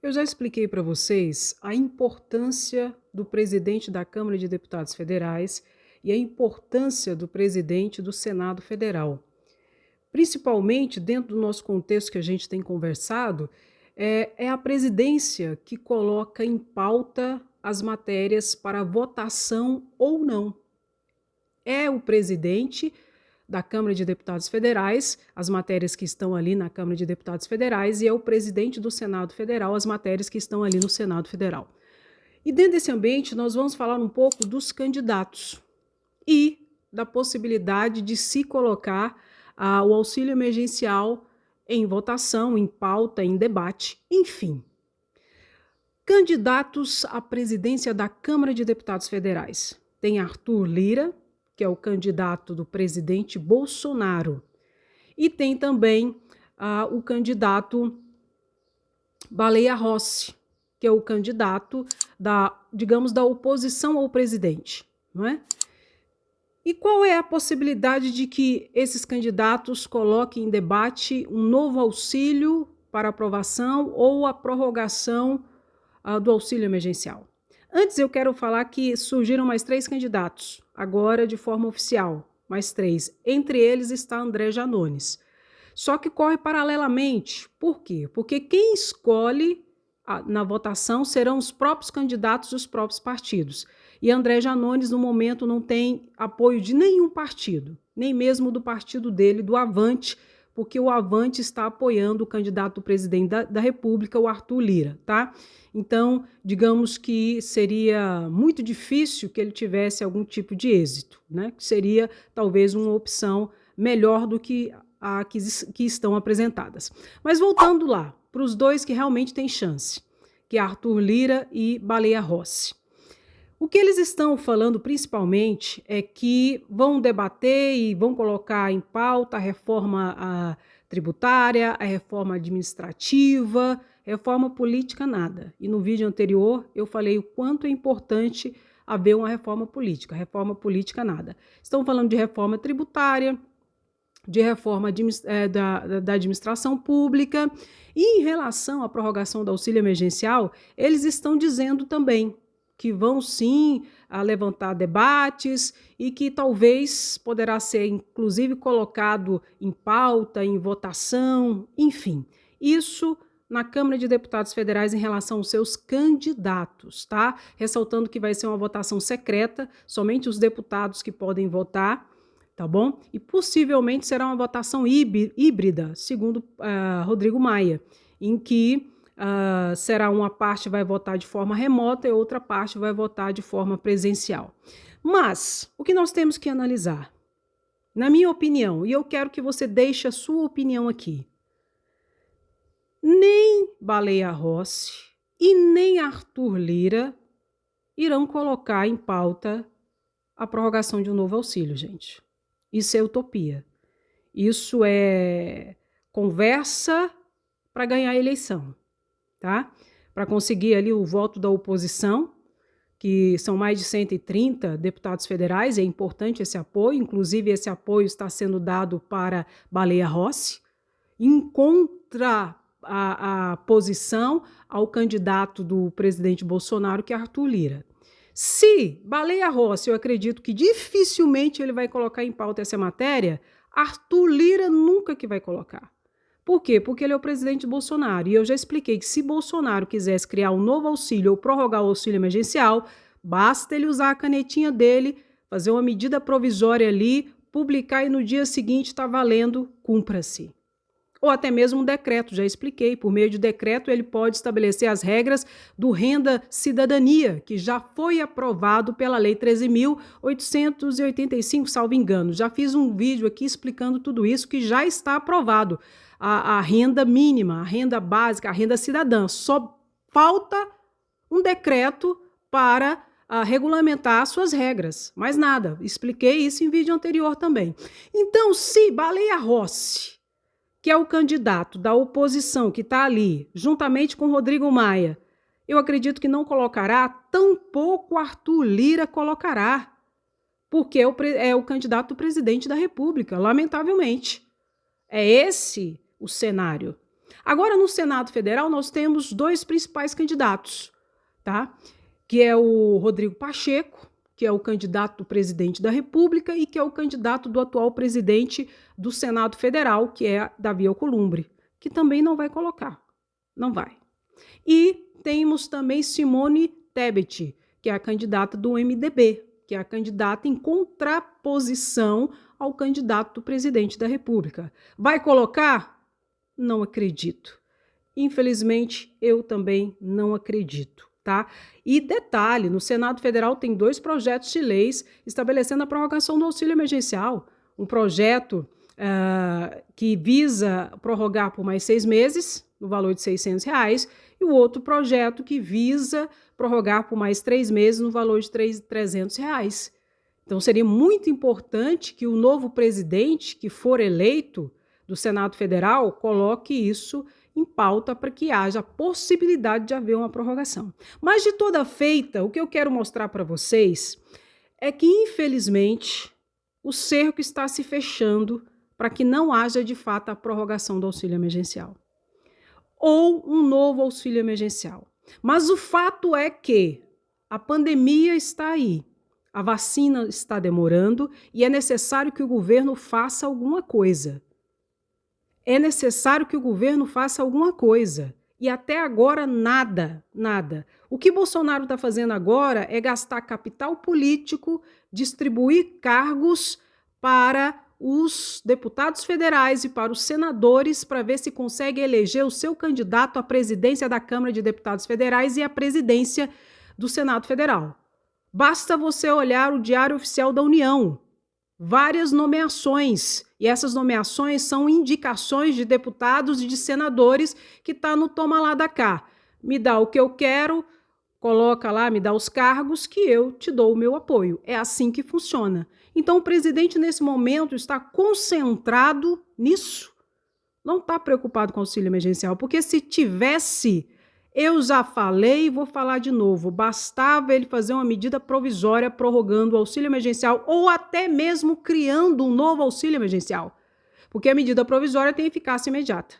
Eu já expliquei para vocês a importância do presidente da Câmara de Deputados Federais e a importância do presidente do Senado Federal. Principalmente dentro do nosso contexto que a gente tem conversado, é a presidência que coloca em pauta as matérias para votação ou não. É o presidente da Câmara de Deputados Federais, as matérias que estão ali na Câmara de Deputados Federais, e é o presidente do Senado Federal, as matérias que estão ali no Senado Federal. E dentro desse ambiente, nós vamos falar um pouco dos candidatos e da possibilidade de se colocar o auxílio emergencial em votação, em pauta, em debate, enfim. Candidatos à presidência da Câmara de Deputados Federais. Tem Arthur Lira, que é o candidato do presidente Bolsonaro. E tem também o candidato Baleia Rossi, que é o candidato da oposição ao presidente, não é? E qual é a possibilidade de que esses candidatos coloquem em debate um novo auxílio para aprovação ou a prorrogação do auxílio emergencial? Antes eu quero falar que surgiram mais 3 candidatos, agora de forma oficial, mais 3. Entre eles está André Janones. Só que corre paralelamente. Por quê? Porque quem escolhe na votação serão os próprios candidatos dos próprios partidos. E André Janones, no momento, não tem apoio de nenhum partido, nem mesmo do partido dele, do Avante, porque o Avante está apoiando o candidato do presidente da República, o Arthur Lira, tá? Então, digamos que seria muito difícil que ele tivesse algum tipo de êxito, né? Seria talvez uma opção melhor do que que estão apresentadas. Mas voltando lá, para os dois que realmente têm chance, que é Arthur Lira e Baleia Rossi. O que eles estão falando principalmente é que vão debater e vão colocar em pauta a reforma tributária, a reforma administrativa, reforma política nada. E no vídeo anterior eu falei o quanto é importante haver uma reforma política nada. Estão falando de reforma tributária, de reforma da administração pública, e em relação à prorrogação do auxílio emergencial, eles estão dizendo também que vão sim levantar debates e que talvez poderá ser inclusive colocado em pauta, em votação, enfim. Isso na Câmara de Deputados Federais em relação aos seus candidatos, tá? Ressaltando que vai ser uma votação secreta, somente os deputados que podem votar, tá bom? E possivelmente será uma votação híbrida, segundo Rodrigo Maia, em que será uma parte vai votar de forma remota e outra parte vai votar de forma presencial. Mas o que nós temos que analisar? Na minha opinião, e eu quero que você deixe a sua opinião aqui, nem Baleia Rossi e nem Arthur Lira irão colocar em pauta a prorrogação de um novo auxílio, gente. Isso é utopia. Isso é conversa para ganhar a eleição, tá? Para conseguir ali o voto da oposição, que são mais de 130 deputados federais, é importante esse apoio, inclusive esse apoio está sendo dado para Baleia Rossi, em contra a posição ao candidato do presidente Bolsonaro, que é Arthur Lira. Se Baleia Rossi, eu acredito que dificilmente ele vai colocar em pauta essa matéria, Arthur Lira nunca que vai colocar. Por quê? Porque ele é o presidente Bolsonaro. E eu já expliquei que se Bolsonaro quisesse criar um novo auxílio ou prorrogar o auxílio emergencial, basta ele usar a canetinha dele, fazer uma medida provisória ali, publicar e no dia seguinte está valendo, cumpra-se. Ou até mesmo um decreto, já expliquei, por meio de decreto ele pode estabelecer as regras do Renda Cidadania, que já foi aprovado pela Lei 13.885, salvo engano. Já fiz um vídeo aqui explicando tudo isso, que já está aprovado. A renda mínima, a renda básica, a renda cidadã. Só falta um decreto para regulamentar suas regras. Mais nada, expliquei isso em vídeo anterior também. Então, se Baleia Rossi, que é o candidato da oposição que está ali, juntamente com Rodrigo Maia, eu acredito que não colocará, tampouco Arthur Lira colocará, porque é o candidato do presidente da República, lamentavelmente. É esse o cenário. Agora, no Senado Federal, nós temos dois principais candidatos, tá? Que é o Rodrigo Pacheco, que é o candidato do presidente da República, e que é o candidato do atual presidente do Senado Federal, que é Davi Alcolumbre, que também não vai colocar, não vai. E temos também Simone Tebet, que é a candidata do MDB, que é a candidata em contraposição ao candidato do presidente da República. Vai colocar? Não acredito. Infelizmente, eu também não acredito, tá? E detalhe, no Senado Federal tem 2 projetos de leis estabelecendo a prorrogação do auxílio emergencial. Um projeto que visa prorrogar por mais 6 meses, no valor de R$600, e o outro projeto que visa prorrogar por mais 3 meses, no valor de R$300. Então, seria muito importante que o novo presidente que for eleito do Senado Federal coloque isso em pauta para que haja a possibilidade de haver uma prorrogação. Mas, de toda feita, o que eu quero mostrar para vocês é que, infelizmente, o cerco está se fechando para que não haja, de fato, a prorrogação do auxílio emergencial ou um novo auxílio emergencial. Mas o fato é que a pandemia está aí, a vacina está demorando e é necessário que o governo faça alguma coisa. É necessário que o governo faça alguma coisa. E até agora, nada. O que Bolsonaro está fazendo agora é gastar capital político, distribuir cargos para os deputados federais e para os senadores para ver se consegue eleger o seu candidato à presidência da Câmara de Deputados Federais e à presidência do Senado Federal. Basta você olhar o Diário Oficial da União. Várias nomeações, e essas nomeações são indicações de deputados e de senadores que está no toma lá da cá. Me dá o que eu quero, coloca lá, me dá os cargos que eu te dou o meu apoio. É assim que funciona. Então o presidente nesse momento está concentrado nisso. Não está preocupado com o auxílio emergencial, porque se tivesse, eu já falei e vou falar de novo, bastava ele fazer uma medida provisória prorrogando o auxílio emergencial ou até mesmo criando um novo auxílio emergencial, porque a medida provisória tem eficácia imediata.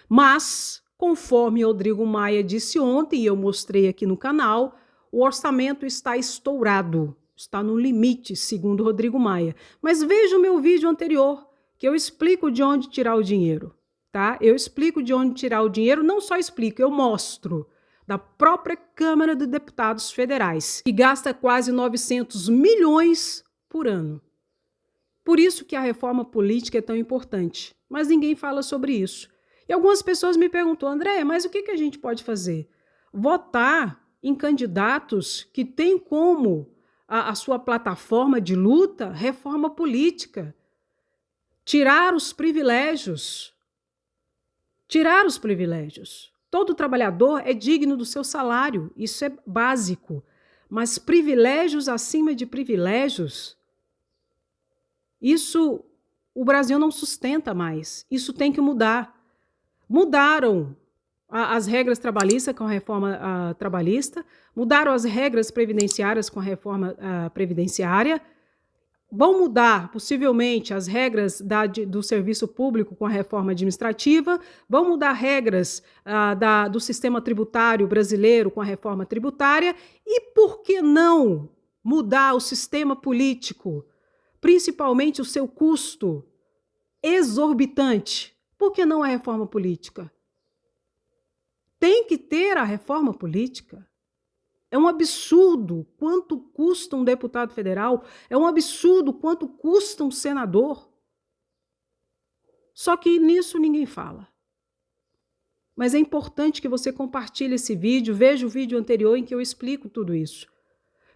Mas, conforme Rodrigo Maia disse ontem, e eu mostrei aqui no canal, o orçamento está estourado, está no limite, segundo Rodrigo Maia. Mas veja o meu vídeo anterior, que eu explico de onde tirar o dinheiro. Tá? Eu explico de onde tirar o dinheiro, não só explico, eu mostro da própria Câmara de Deputados Federais, que gasta quase 900 milhões por ano. Por isso que a reforma política é tão importante, mas ninguém fala sobre isso. E algumas pessoas me perguntam, André, mas o que a gente pode fazer? Votar em candidatos que têm como a sua plataforma de luta reforma política, tirar os privilégios. Tirar os privilégios. Todo trabalhador é digno do seu salário, isso é básico. Mas privilégios acima de privilégios, isso o Brasil não sustenta mais. Isso tem que mudar. Mudaram as regras trabalhistas com a reforma trabalhista, mudaram as regras previdenciárias com a reforma previdenciária, vão mudar, possivelmente, as regras do serviço público com a reforma administrativa, vão mudar regras do sistema tributário brasileiro com a reforma tributária e, por que não, mudar o sistema político, principalmente o seu custo exorbitante? Por que não a reforma política? Tem que ter a reforma política. É um absurdo quanto custa um deputado federal, é um absurdo quanto custa um senador. Só que nisso ninguém fala. Mas é importante que você compartilhe esse vídeo, veja o vídeo anterior em que eu explico tudo isso.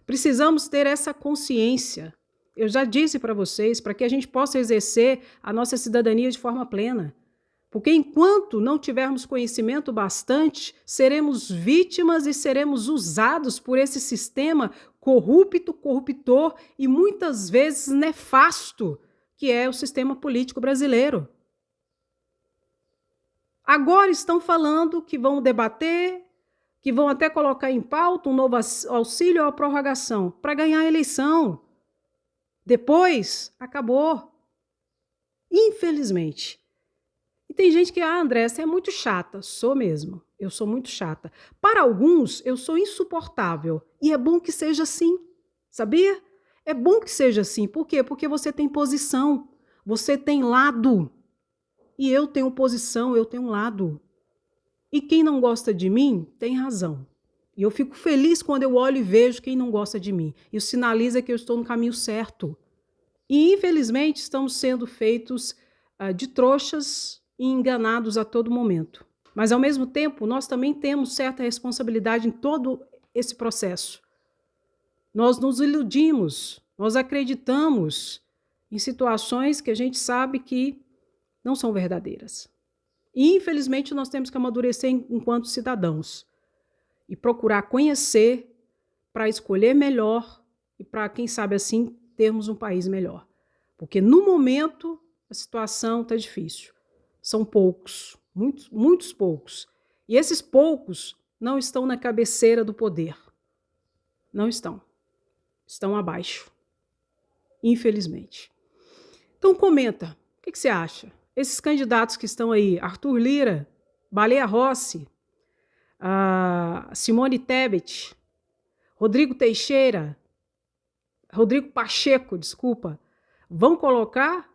Precisamos ter essa consciência. Eu já disse para vocês, para que a gente possa exercer a nossa cidadania de forma plena. Porque enquanto não tivermos conhecimento bastante, seremos vítimas e seremos usados por esse sistema corrupto, corruptor e muitas vezes nefasto, que é o sistema político brasileiro. Agora estão falando que vão debater, que vão até colocar em pauta um novo auxílio ou prorrogação para ganhar a eleição. Depois, acabou. Infelizmente. tem gente que, André, você é muito chata. Sou mesmo, eu sou muito chata. Para alguns, eu sou insuportável. E é bom que seja assim, sabia? É bom que seja assim. Por quê? Porque você tem posição, você tem lado. E eu tenho posição, eu tenho lado. E quem não gosta de mim, tem razão. E eu fico feliz quando eu olho e vejo quem não gosta de mim. Isso sinaliza que eu estou no caminho certo. E, infelizmente, estamos sendo feitos de trouxas e enganados a todo momento. Mas, ao mesmo tempo, nós também temos certa responsabilidade em todo esse processo. Nós nos iludimos, nós acreditamos em situações que a gente sabe que não são verdadeiras. E, infelizmente, nós temos que amadurecer enquanto cidadãos e procurar conhecer para escolher melhor e para, quem sabe assim, termos um país melhor. Porque, no momento, a situação está difícil. São poucos, muitos poucos. E esses poucos não estão na cabeceira do poder. Não estão. Estão abaixo. Infelizmente. Então, comenta. O que você acha? Esses candidatos que estão aí, Arthur Lira, Baleia Rossi, Simone Tebet, Rodrigo Pacheco, desculpa, vão colocar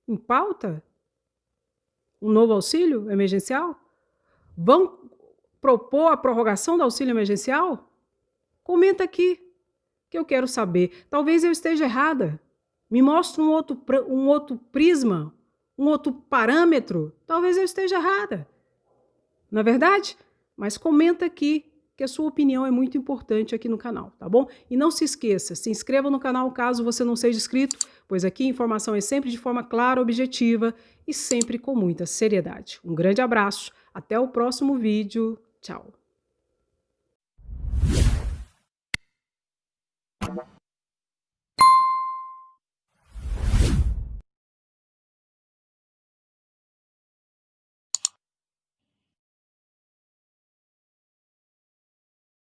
em pauta um novo auxílio emergencial? Vão propor a prorrogação do auxílio emergencial? Comenta aqui, que eu quero saber. Talvez eu esteja errada. Me mostre um outro prisma, um outro parâmetro. Talvez eu esteja errada. Não é verdade? Mas comenta aqui, que a sua opinião é muito importante aqui no canal, tá bom? E não se esqueça, se inscreva no canal caso você não seja inscrito, pois aqui a informação é sempre de forma clara, objetiva e sempre com muita seriedade. Um grande abraço, até o próximo vídeo, tchau!